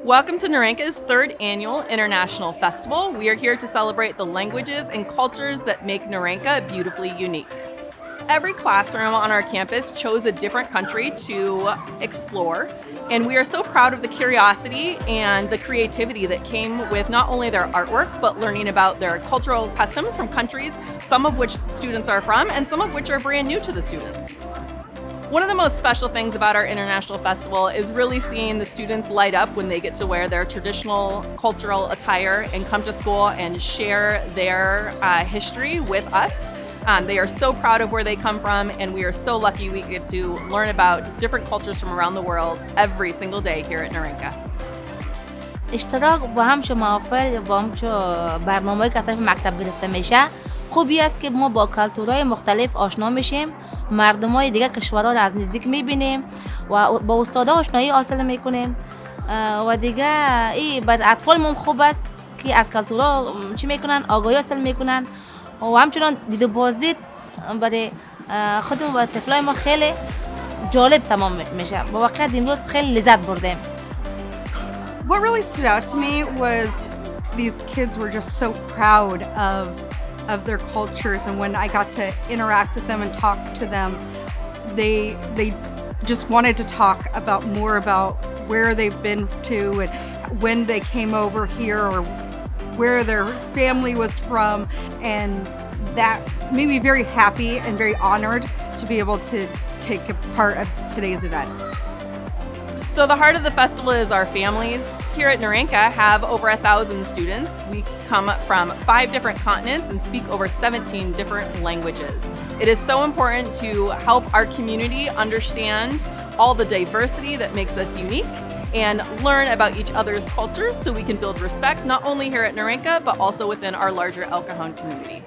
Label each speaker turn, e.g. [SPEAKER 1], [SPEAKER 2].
[SPEAKER 1] Welcome to Naranca's third annual International Festival. We are here to celebrate the languages and cultures that make Naranca beautifully unique. Every classroom on our campus chose a different country to explore, and we are so proud of the curiosity and the creativity that came with not only their artwork, but learning about their cultural customs from countries, some of which the students are from, and some of which are brand new to the students. One of the most special things about our International Festival is really seeing the students light up when they get to wear their traditional cultural attire and come to school and share their history with us. They are so proud of where they come from, and we are so lucky we get to learn about different cultures from around the world every single day here at Naranca.
[SPEAKER 2] اشتراک با هم موافق با هم برنامه‌ای که اصلا مکتب گرفته میشه خوبی است که ما با کالتورهای مختلف آشنا میشیم، مردمای دیگه کشورها رو از نزدیک میبینیم و با استادا آشنایی حاصل میکنیم و دیگه این بر اطفال خوب است که از کالتورها چی میکنن، آگاهی حاصل میکنن و همچنان دیده بازدید برای خودمون و طفلای ما خیلی جالب تمام میشه. با واقعیت امروز خیلی لذت بردیم.
[SPEAKER 3] What really stood out to me was these kids were just so proud of their cultures, and when I got to interact with them and talk to them, they just wanted to talk about more about where they've been to and when they came over here or where their family was from, and that made me very happy and very honored to be able to take a part of today's event.
[SPEAKER 1] So the heart of the festival is our families. Here at Naranca have over 1,000 students. We come from 5 different continents and speak over 17 different languages. It is so important to help our community understand all the diversity that makes us unique and learn about each other's cultures so we can build respect not only here at Naranca but also within our larger El Cajon community.